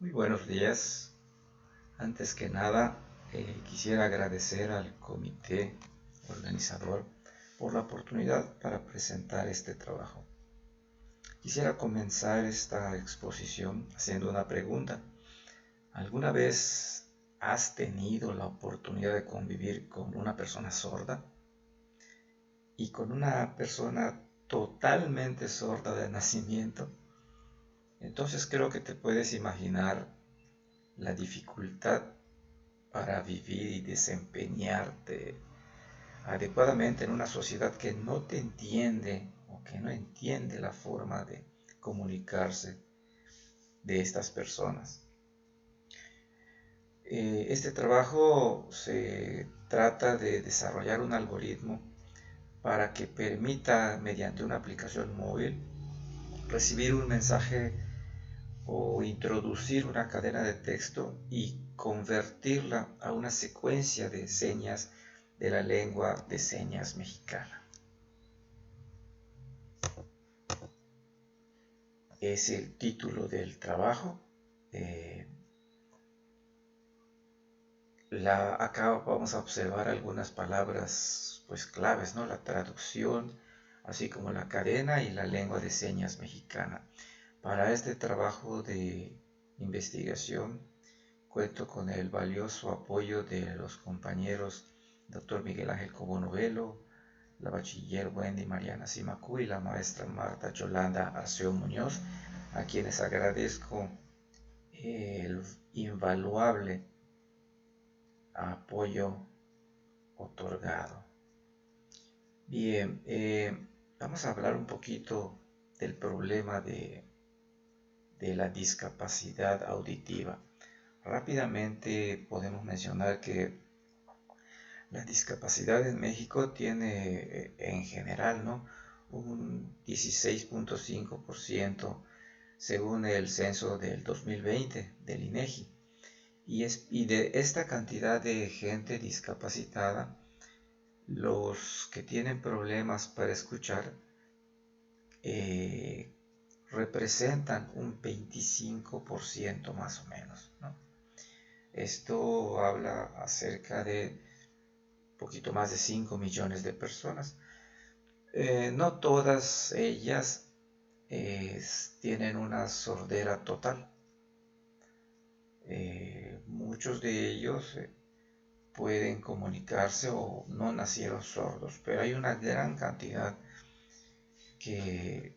Muy buenos días. Antes que nada, quisiera agradecer al comité organizador por la oportunidad para presentar este trabajo. Quisiera comenzar esta exposición haciendo una pregunta. ¿Alguna vez has tenido la oportunidad de convivir con una persona sorda y con una persona totalmente sorda de nacimiento? Entonces creo que te puedes imaginar la dificultad para vivir y desempeñarte adecuadamente en una sociedad que no te entiende o que no entiende la forma de comunicarse de estas personas. Este trabajo se trata de desarrollar un algoritmo para que permita, mediante una aplicación móvil, recibir un mensaje o introducir una cadena de texto y convertirla a una secuencia de señas de la lengua de señas mexicana. Es el título del trabajo. Acá vamos a observar algunas palabras pues claves, ¿no? La traducción, así como la cadena y la lengua de señas mexicana. Para este trabajo de investigación cuento con el valioso apoyo de los compañeros Dr. Miguel Ángel Cobo Novelo, la bachiller Wendy Mariana Simacú y la maestra Marta Yolanda Arceo Muñoz, a quienes agradezco el invaluable apoyo otorgado. Bien, vamos a hablar un poquito del problema de la discapacidad auditiva. Rápidamente podemos mencionar que la discapacidad en México tiene en general, ¿no?, un 16.5% según el censo del 2020 del INEGI. Y de esta cantidad de gente discapacitada, los que tienen problemas para escuchar representan un 25% más o menos, ¿no? Esto habla acerca de poquito más de 5 millones de personas. No todas ellas tienen una sordera total. Muchos de ellos pueden comunicarse o no nacieron sordos, pero hay una gran cantidad que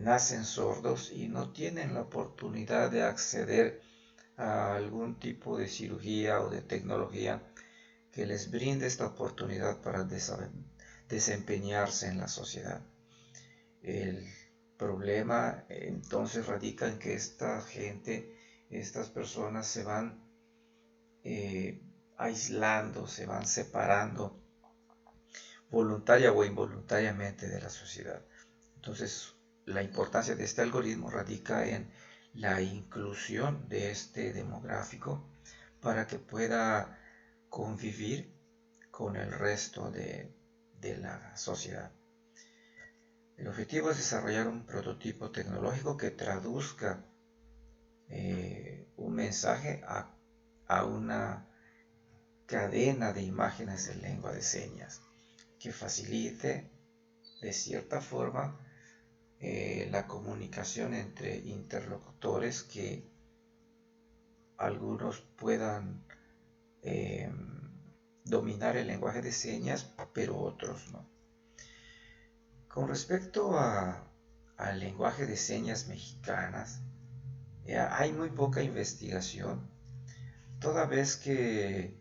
nacen sordos y no tienen la oportunidad de acceder a algún tipo de cirugía o de tecnología que les brinde esta oportunidad para desempeñarse en la sociedad. El problema entonces radica en que esta gente, estas personas se van aislando, se van separando voluntaria o involuntariamente de la sociedad. Entonces, la importancia de este algoritmo radica en la inclusión de este demográfico para que pueda convivir con el resto de la sociedad. El objetivo es desarrollar un prototipo tecnológico que traduzca un mensaje a una cadena de imágenes en lengua de señas que facilite de cierta forma la comunicación entre interlocutores, que algunos puedan dominar el lenguaje de señas, pero otros no. Con respecto al lenguaje de señas mexicanas, hay muy poca investigación, toda vez que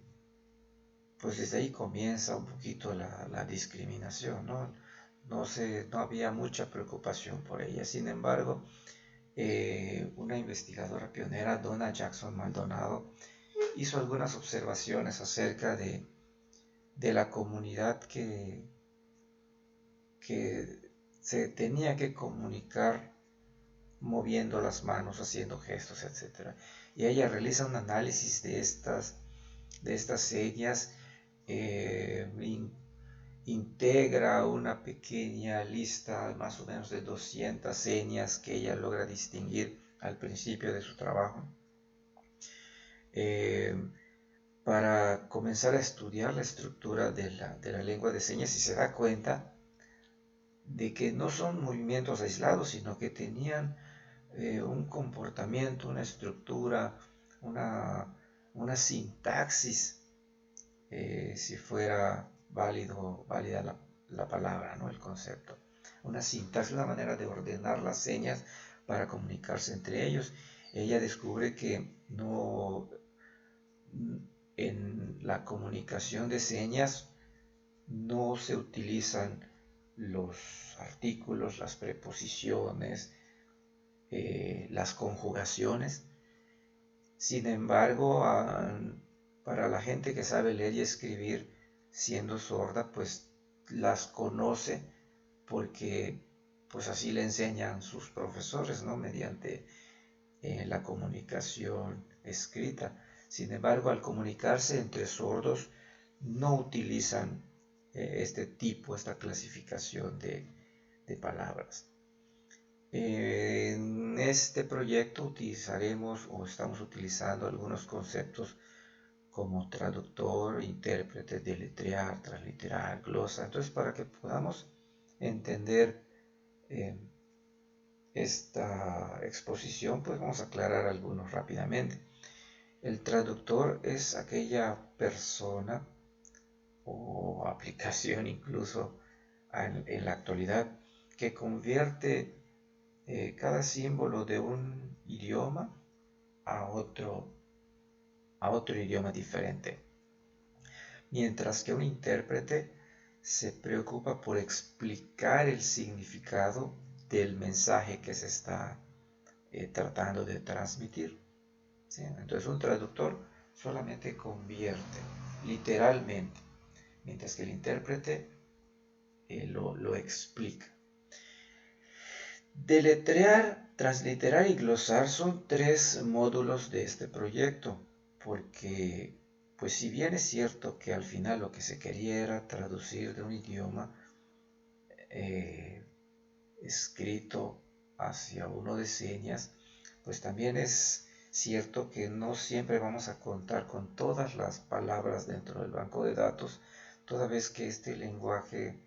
pues desde ahí comienza un poquito la discriminación, ¿no? No había mucha preocupación por ella. Sin embargo, una investigadora pionera, Donna Jackson Maldonado, hizo algunas observaciones acerca de la comunidad que se tenía que comunicar moviendo las manos, haciendo gestos, etc. Y ella realiza un análisis de estas señas, integra una pequeña lista, más o menos de 200 señas que ella logra distinguir al principio de su trabajo. para comenzar a estudiar la estructura de la lengua de señas y se da cuenta de que no son movimientos aislados, sino que tenían un comportamiento, una estructura, una sintaxis, si fuera válida la palabra, ¿no? El concepto. Una sintaxis, una manera de ordenar las señas para comunicarse entre ellos. Ella descubre que en la comunicación de señas no se utilizan los artículos, las preposiciones, las conjugaciones. Sin embargo, para la gente que sabe leer y escribir siendo sorda, pues las conoce porque pues así le enseñan sus profesores, ¿no? Mediante la comunicación escrita. Sin embargo, al comunicarse entre sordos, no utilizan esta clasificación de palabras. En este proyecto utilizaremos o estamos utilizando algunos conceptos como traductor, intérprete, deletrear, transliterar, glosa. Entonces, para que podamos entender esta exposición, pues vamos a aclarar algunos rápidamente. El traductor es aquella persona o aplicación incluso en la actualidad que convierte cada símbolo de un idioma a otro idioma diferente. Mientras que un intérprete se preocupa por explicar el significado del mensaje que se está tratando de transmitir. ¿Sí? Entonces un traductor solamente convierte, literalmente, mientras que el intérprete lo explica. Deletrear, transliterar y glosar son 3 módulos de este proyecto, porque pues si bien es cierto que al final lo que se quería era traducir de un idioma escrito hacia uno de señas, pues también es cierto que no siempre vamos a contar con todas las palabras dentro del banco de datos, toda vez que este lenguaje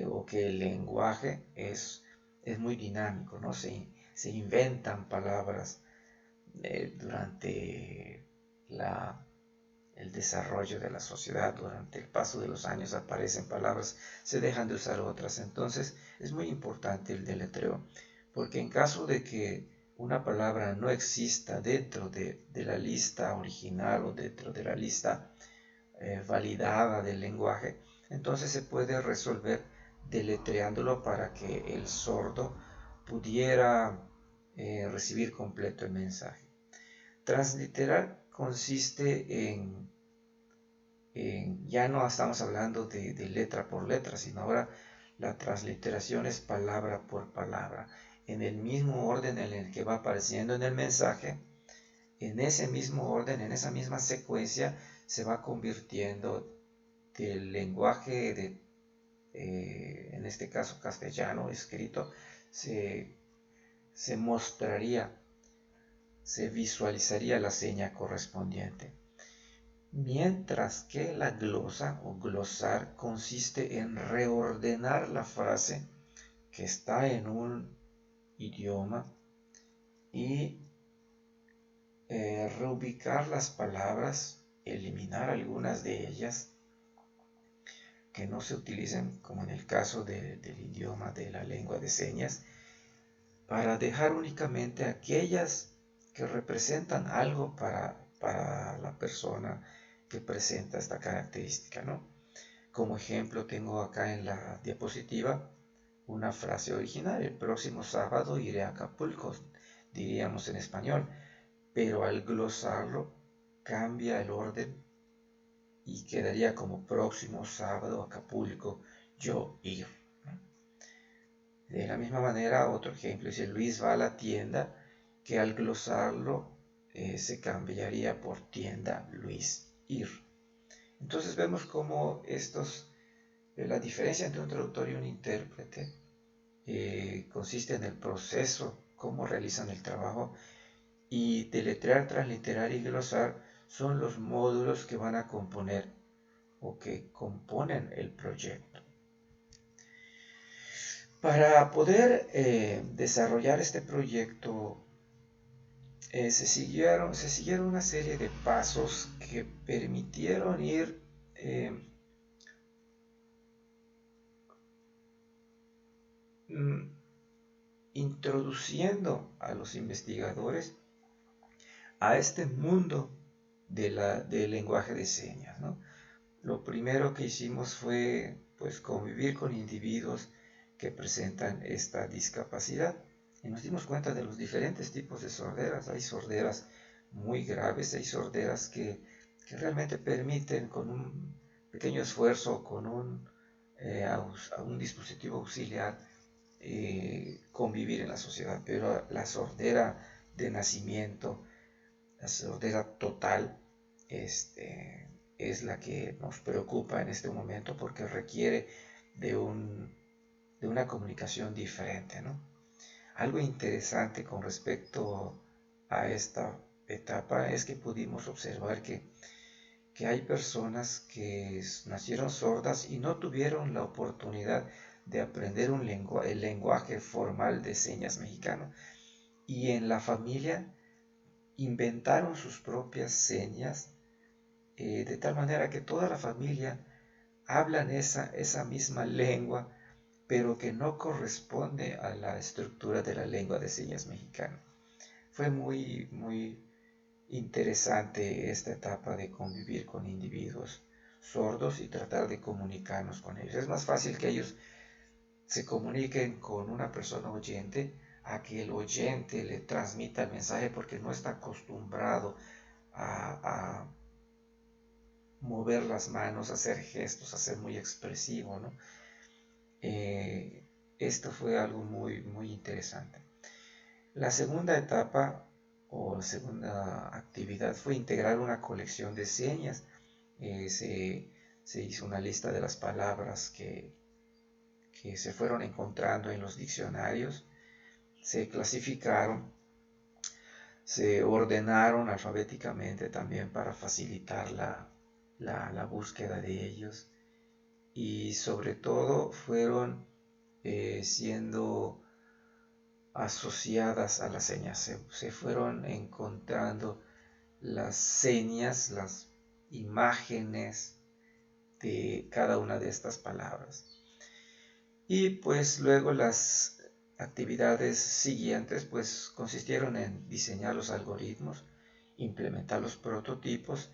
o que el lenguaje es muy dinámico, ¿no? Se inventan palabras durante el desarrollo de la sociedad, durante el paso de los años aparecen palabras, se dejan de usar otras. Entonces es muy importante el deletreo, porque en caso de que una palabra no exista dentro de la lista original o dentro de la lista validada del lenguaje, entonces se puede resolver deletreándolo para que el sordo pudiera recibir completo el mensaje. Transliterar consiste ya no estamos hablando de letra por letra, sino ahora la transliteración es palabra por palabra, en el mismo orden en el que va apareciendo en el mensaje, en ese mismo orden, en esa misma secuencia, se va convirtiendo del lenguaje en este caso castellano escrito, se mostraría, se visualizaría la seña correspondiente. Mientras que la glosa o glosar consiste en reordenar la frase que está en un idioma y reubicar las palabras, eliminar algunas de ellas que no se utilicen, como en el caso del idioma de la lengua de señas, para dejar únicamente aquellas que representan algo para la persona que presenta esta característica, ¿no? Como ejemplo tengo acá en la diapositiva una frase original: el próximo sábado iré a Acapulco, diríamos en español, pero al glosarlo cambia el orden y quedaría como próximo sábado Acapulco, yo ir. De la misma manera, otro ejemplo dice: Luis va a la tienda, que al glosarlo se cambiaría por tienda Luis ir. Entonces vemos cómo la diferencia entre un traductor y un intérprete consiste en el proceso, cómo realizan el trabajo y deletrear, transliterar y glosar son los módulos que van a componer o que componen el proyecto. Para poder desarrollar este proyecto se siguieron una serie de pasos que permitieron ir introduciendo a los investigadores a este mundo del lenguaje de señas, ¿no? Lo primero que hicimos fue pues convivir con individuos que presentan esta discapacidad y nos dimos cuenta de los diferentes tipos de sorderas. Hay sorderas muy graves, hay sorderas que realmente permiten con un pequeño esfuerzo, con un dispositivo auxiliar, convivir en la sociedad, pero la sordera de nacimiento, la sordera total, es la que nos preocupa en este momento porque requiere de una comunicación diferente, ¿no? Algo interesante con respecto a esta etapa es que pudimos observar que hay personas que nacieron sordas y no tuvieron la oportunidad de aprender el lenguaje formal de señas mexicano, y en la familia inventaron sus propias señas, de tal manera que toda la familia hablan esa misma lengua, pero que no corresponde a la estructura de la lengua de señas mexicana. Fue muy, muy interesante esta etapa de convivir con individuos sordos y tratar de comunicarnos con ellos. Es más fácil que ellos se comuniquen con una persona oyente a que el oyente le transmita el mensaje, porque no está acostumbrado a mover las manos, a hacer gestos, a ser muy expresivo, ¿no? Esto fue algo muy, muy interesante. La segunda etapa o la segunda actividad fue integrar una colección de señas. Se hizo una lista de las palabras que se fueron encontrando en los diccionarios, se clasificaron, se ordenaron alfabéticamente también para facilitar la búsqueda de ellos, y sobre todo fueron siendo asociadas a las señas. Se fueron encontrando las señas, las imágenes de cada una de estas palabras. Y pues luego las actividades siguientes pues consistieron en diseñar los algoritmos, implementar los prototipos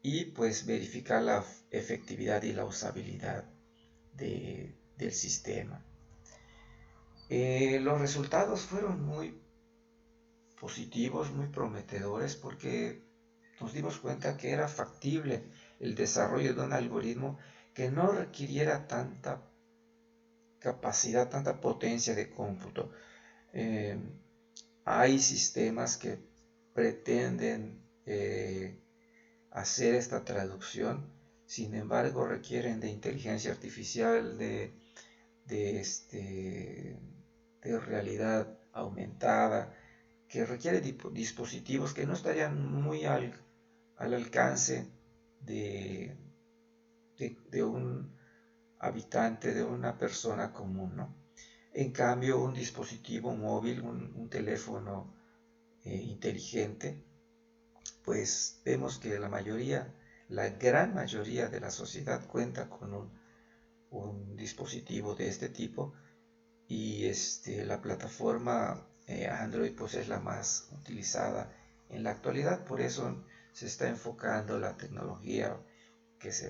y pues verificar la efectividad y la usabilidad del sistema. Los resultados fueron muy positivos, muy prometedores, porque nos dimos cuenta que era factible el desarrollo de un algoritmo que no requiriera tanta capacidad, tanta potencia de cómputo. Hay sistemas que pretenden hacer esta traducción, sin embargo requieren de inteligencia artificial, de realidad aumentada, que requiere dispositivos que no estarían muy al alcance de un habitante, de una persona común, ¿no? En cambio, un dispositivo móvil, un teléfono inteligente, pues vemos que la gran mayoría de la sociedad cuenta con un dispositivo de este tipo, y la plataforma Android pues es la más utilizada en la actualidad. Por eso se está enfocando la tecnología que se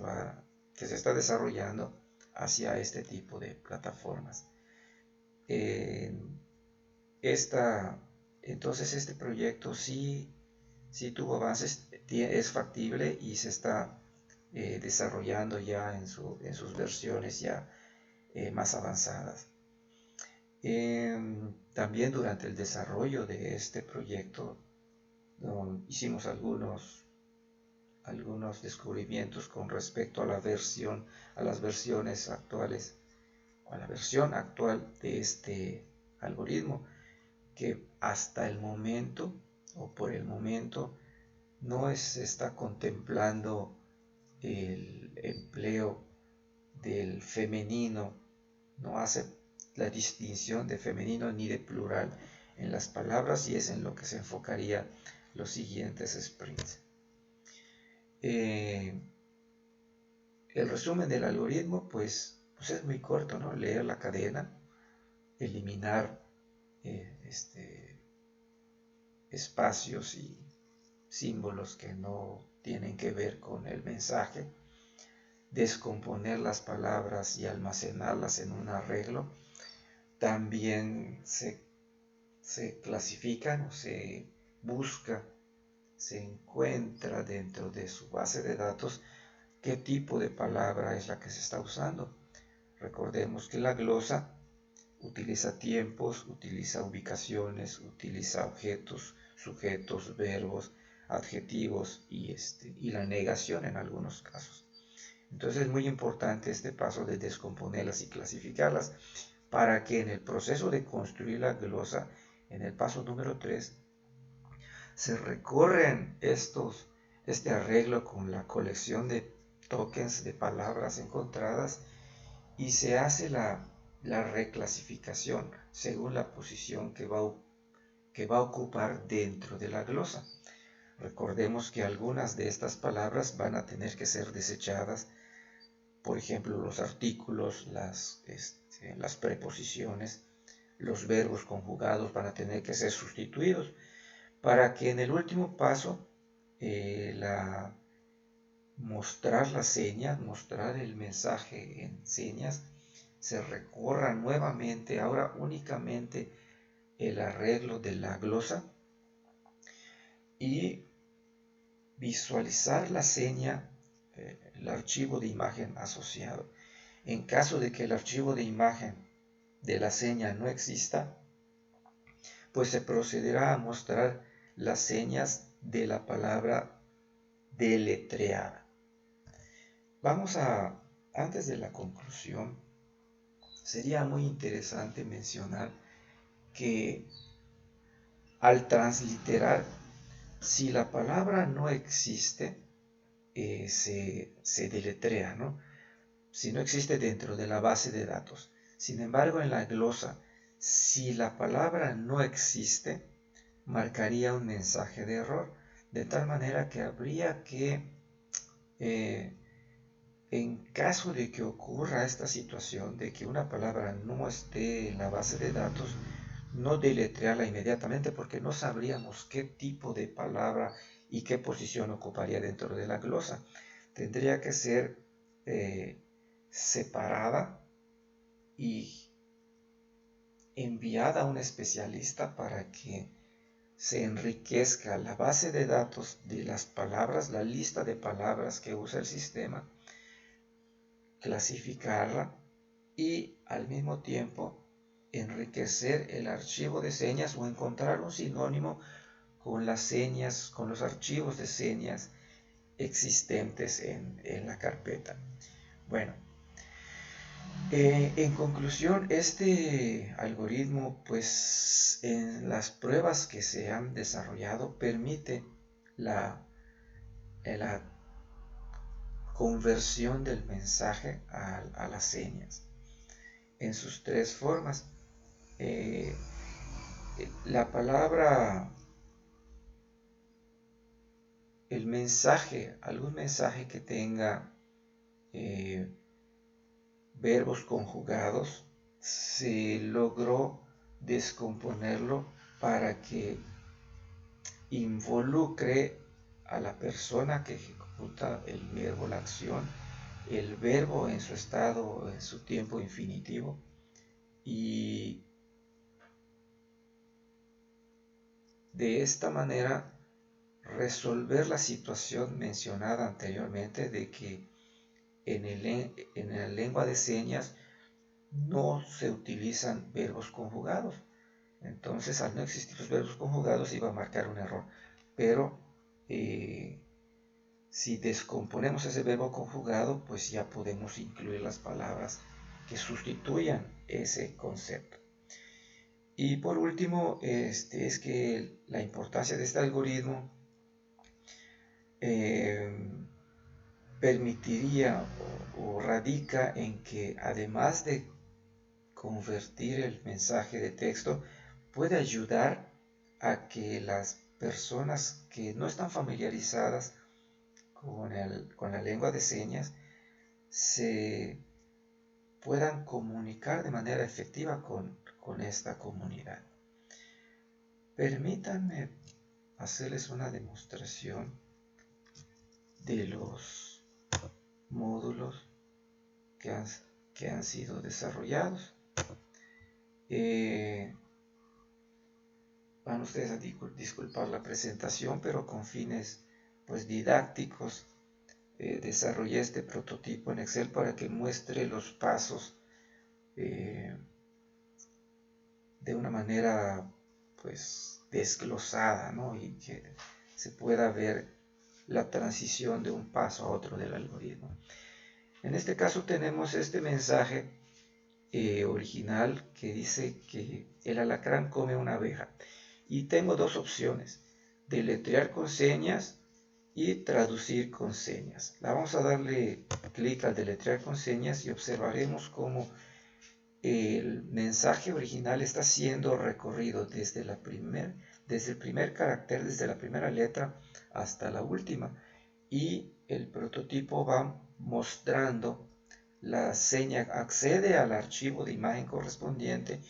está desarrollando hacia este tipo de plataformas. Entonces este proyecto sí tuvo avances, es factible y se está desarrollando ya en sus versiones ya más avanzadas. También durante el desarrollo de este proyecto hicimos algunos descubrimientos con respecto a las versiones actuales, o a la versión actual de este algoritmo, que hasta el momento o por el momento no se está contemplando el empleo del femenino, no hace la distinción de femenino ni de plural en las palabras, y es en lo que se enfocaría los siguientes sprints. El resumen del algoritmo pues es muy corto, ¿no? Leer la cadena, eliminar espacios y símbolos que no tienen que ver con el mensaje, descomponer las palabras y almacenarlas en un arreglo. También se clasifican o se busca, se encuentra dentro de su base de datos qué tipo de palabra es la que se está usando. Recordemos que la glosa utiliza tiempos, utiliza ubicaciones, utiliza objetos, sujetos, verbos, adjetivos y la negación en algunos casos. Entonces es muy importante este paso de descomponerlas y clasificarlas para que en el proceso de construir la glosa, en el paso número 3, se recorren este arreglo con la colección de tokens de palabras encontradas y se hace la reclasificación según la posición que va a ocupar dentro de la glosa. Recordemos que algunas de estas palabras van a tener que ser desechadas, por ejemplo los artículos, las preposiciones, los verbos conjugados van a tener que ser sustituidos para que en el último paso mostrar las señas, mostrar el mensaje en señas, se recorra nuevamente, ahora únicamente el arreglo de la glosa y visualizar la seña, el archivo de imagen asociado. En caso de que el archivo de imagen de la seña no exista, pues se procederá a mostrar las señas de la palabra deletreada. Antes de la conclusión, sería muy interesante mencionar que al transliterar, si la palabra no existe, se deletrea, ¿no? Si no existe dentro de la base de datos. Sin embargo, en la glosa, si la palabra no existe, marcaría un mensaje de error, de tal manera que habría que, en caso de que ocurra esta situación de que una palabra no esté en la base de datos, no deletrearla inmediatamente porque no sabríamos qué tipo de palabra y qué posición ocuparía dentro de la glosa. Tendría que ser separada y enviada a un especialista para que se enriquezca la base de datos de las palabras, la lista de palabras que usa el sistema, clasificarla y al mismo tiempo enriquecer el archivo de señas o encontrar un sinónimo con las señas, con los archivos de señas existentes en la carpeta. Bueno, en conclusión, este algoritmo, pues en las pruebas que se han desarrollado, permite la conversión del mensaje a las señas en sus tres formas. La palabra, el mensaje, algún mensaje que tenga verbos conjugados, se logró descomponerlo para que involucre a la persona que ejecuta el verbo, la acción, el verbo en su estado, en su tiempo infinitivo, y de esta manera resolver la situación mencionada anteriormente de que en la lengua de señas no se utilizan verbos conjugados. Entonces, al no existir los verbos conjugados, iba a marcar un error. Pero si descomponemos ese verbo conjugado, pues ya podemos incluir las palabras que sustituyan ese concepto. Y por último, es que la importancia de este algoritmo permitiría o radica en que además de convertir el mensaje de texto, puede ayudar a que las personas que no están familiarizadas con la lengua de señas se puedan comunicar de manera efectiva con esta comunidad. Permítanme hacerles una demostración de los módulos que han sido desarrollados. Van ustedes a disculpar la presentación, pero con fines pues didácticos desarrollé este prototipo en Excel para que muestre los pasos de una manera pues desglosada, ¿no? Y que se pueda ver la transición de un paso a otro del algoritmo. En este caso tenemos este mensaje original que dice que el alacrán come una abeja. Y tengo dos opciones, deletrear con señas y traducir con señas. Vamos a darle clic al deletrear con señas y observaremos cómo el mensaje original está siendo recorrido desde el primer carácter, desde la primera letra hasta la última, y el prototipo va mostrando la seña, accede al archivo de imagen correspondiente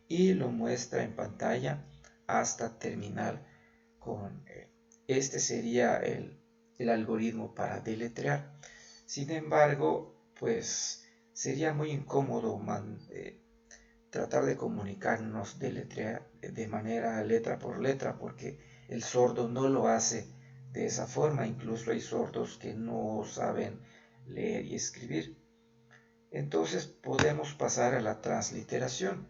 y lo muestra en pantalla hasta terminar con él. Este sería el algoritmo para deletrear. Sin embargo, pues sería muy incómodo tratar de comunicarnos de manera letra por letra, porque el sordo no lo hace de esa forma. Incluso hay sordos que no saben leer y escribir. Entonces podemos pasar a la transliteración,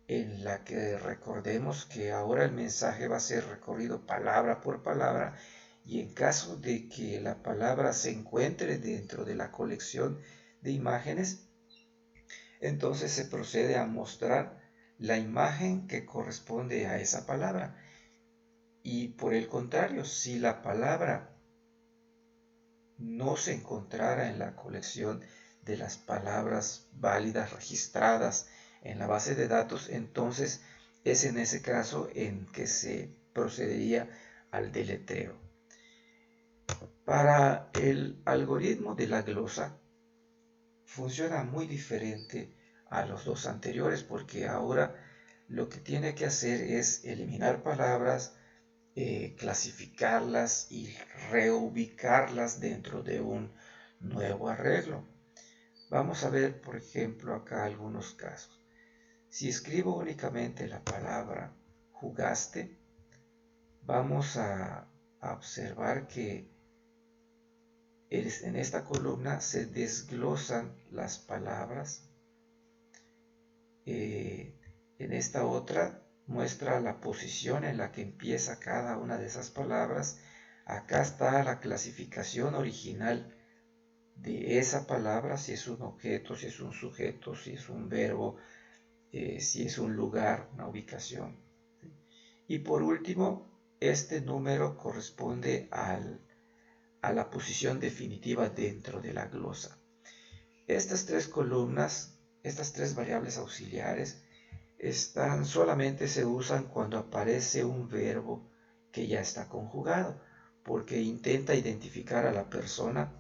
en la que recordemos que ahora el mensaje va a ser recorrido palabra por palabra, y en caso de que la palabra se encuentre dentro de la colección de imágenes, entonces se procede a mostrar la imagen que corresponde a esa palabra. Y por el contrario, si la palabra no se encontrara en la colección de las palabras válidas registradas en la base de datos, entonces es en ese caso en que se procedería al deletreo. Para el algoritmo de la glosa funciona muy diferente a los dos anteriores, porque ahora lo que tiene que hacer es eliminar palabras, clasificarlas y reubicarlas dentro de un nuevo arreglo. Vamos a ver, por ejemplo, acá algunos casos. Si escribo únicamente la palabra jugaste, vamos a observar que en esta columna se desglosan las palabras. En esta otra muestra la posición en la que empieza cada una de esas palabras. Acá está la clasificación original de esa palabra, si es un objeto, si es un sujeto, si es un verbo, si es un lugar, una ubicación. Y por último, este número corresponde a la posición definitiva dentro de la glosa. Estas tres columnas, estas tres variables auxiliares, solamente se usan cuando aparece un verbo que ya está conjugado, porque intenta identificar a la persona,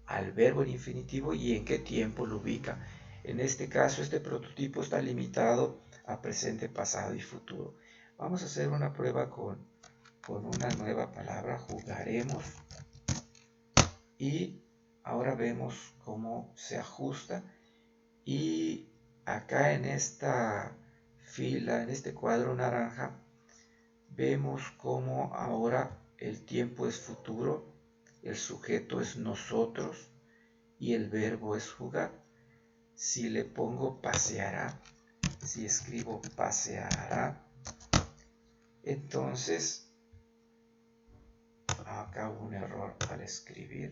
al verbo en infinitivo y en qué tiempo lo ubica. En este caso, este prototipo está limitado a presente, pasado y futuro. Vamos a hacer una prueba con una nueva palabra, jugaremos, y ahora vemos cómo se ajusta. Y acá en esta fila, en este cuadro naranja, vemos cómo ahora el tiempo es futuro, el sujeto es nosotros y el verbo es jugar. Si le pongo paseará, si escribo paseará, entonces acá hubo un error al escribir.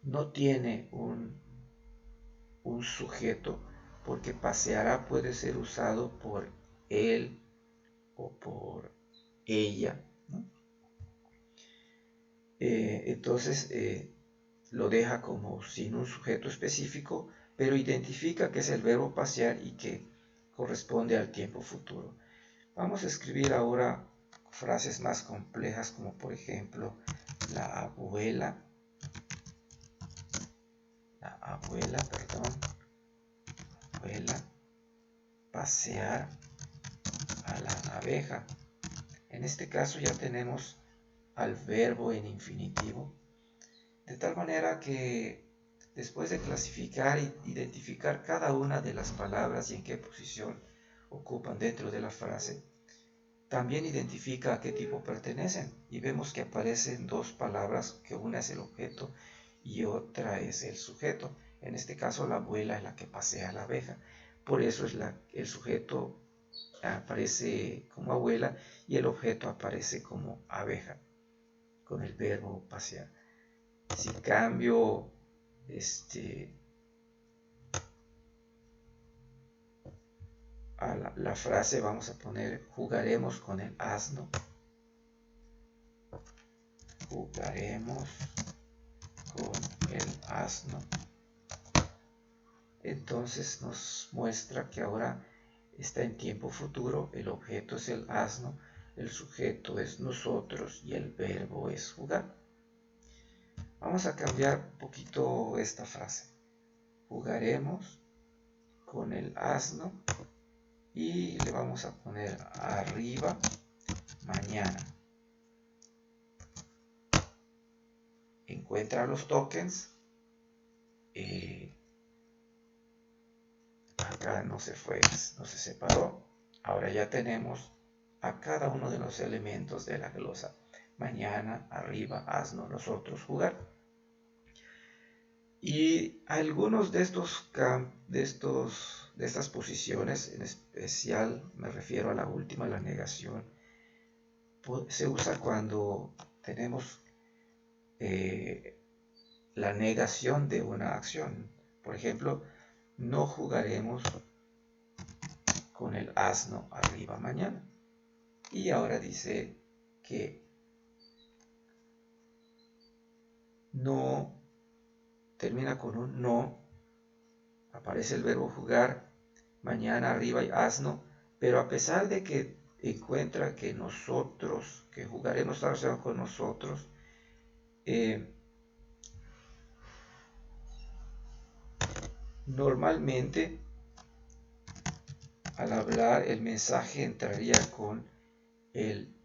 No tiene un sujeto, porque paseará puede ser usado por él o por ella, ¿no? Entonces lo deja como sin un sujeto específico, pero identifica que es el verbo pasear y que corresponde al tiempo futuro. Vamos a escribir ahora frases más complejas, como por ejemplo la abuela, pasear a la abeja. En este caso ya tenemos al verbo en infinitivo, de tal manera que después de clasificar e identificar cada una de las palabras y en qué posición ocupan dentro de la frase, también identifica a qué tipo pertenecen, y vemos que aparecen dos palabras, que una es el objeto y otra es el sujeto. En este caso la abuela es la que pasea a la abeja, por eso el sujeto aparece como abuela y el objeto aparece como abeja, con el verbo pasear. Si cambio a la frase, vamos a poner jugaremos con el asno. Jugaremos con el asno. Entonces nos muestra que ahora está en tiempo futuro, el objeto es el asno, el sujeto es nosotros y el verbo es jugar. Vamos a cambiar un poquito esta frase. Jugaremos con el asno y le vamos a poner arriba mañana. Encuentra los tokens. Acá no se separó. Ahora ya tenemos a cada uno de los elementos de la glosa. Mañana, arriba, asno, nosotros, jugar. Y algunos de estas posiciones, en especial me refiero a la última, la negación, se usa cuando tenemos la negación de una acción. Por ejemplo, no jugaremos con el asno arriba mañana. Y ahora dice que no termina con un no, aparece el verbo jugar, mañana arriba y asno, pero a pesar de que encuentra que nosotros, que jugaremos está relacionado con nosotros, normalmente al hablar el mensaje entraría con el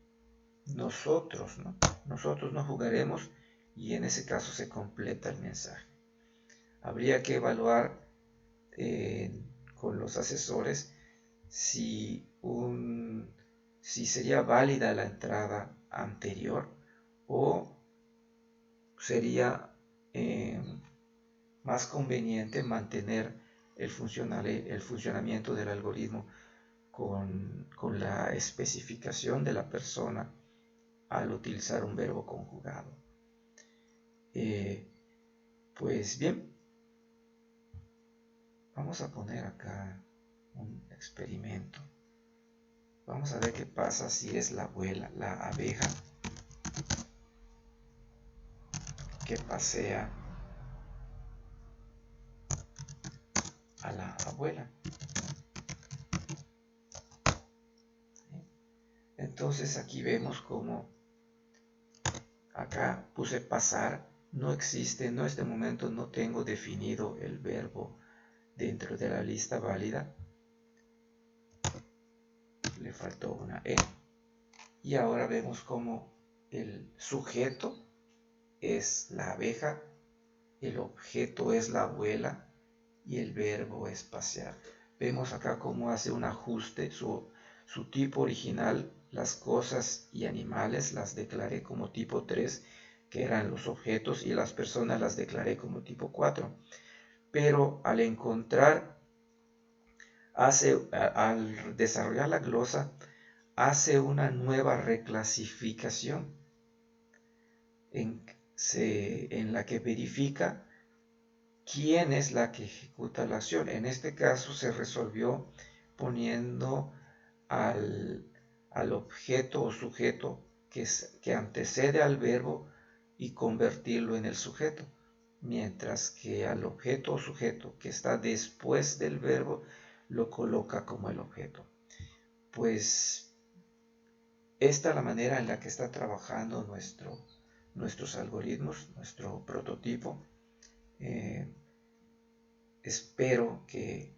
nosotros, ¿no? Nosotros no jugaremos, y en ese caso se completa el mensaje. Habría que evaluar con los asesores si sería válida la entrada anterior o sería más conveniente mantener el funcionamiento del algoritmo con la especificación de la persona al utilizar un verbo conjugado. Pues bien, vamos a poner acá un experimento. Vamos a ver qué pasa si es la abuela, la abeja, que pasea a la abuela. Entonces aquí vemos como acá puse pasar, no existe, en este momento no tengo definido el verbo dentro de la lista válida, le faltó una E, y ahora vemos como el sujeto es la abeja, el objeto es la abuela y el verbo es pasear. Vemos acá cómo hace un ajuste, su tipo original, las cosas y animales las declaré como tipo 3, que eran los objetos, y las personas las declaré como tipo 4. Pero al desarrollar la glosa, hace una nueva reclasificación en la que verifica quién es la que ejecuta la acción. En este caso se resolvió poniendo al objeto o sujeto que antecede al verbo y convertirlo en el sujeto, mientras que al objeto o sujeto que está después del verbo lo coloca como el objeto. Pues esta es la manera en la que está trabajando nuestros algoritmos, nuestro prototipo. Espero que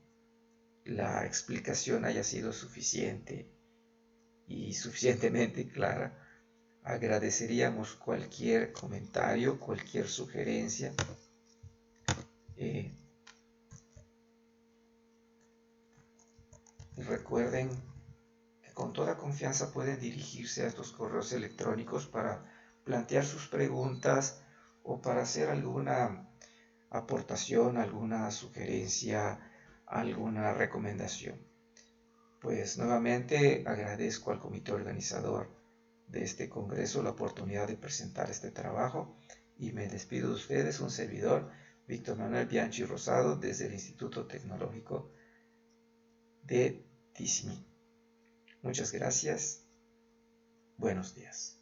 la explicación haya sido suficiente y suficientemente clara. Agradeceríamos cualquier comentario, cualquier sugerencia. Recuerden que con toda confianza pueden dirigirse a estos correos electrónicos para plantear sus preguntas o para hacer alguna aportación, alguna sugerencia, alguna recomendación. Pues nuevamente agradezco al comité organizador de este congreso la oportunidad de presentar este trabajo y me despido de ustedes, un servidor, Víctor Manuel Bianchi Rosado, desde el Instituto Tecnológico de Tizimín. Muchas gracias. Buenos días.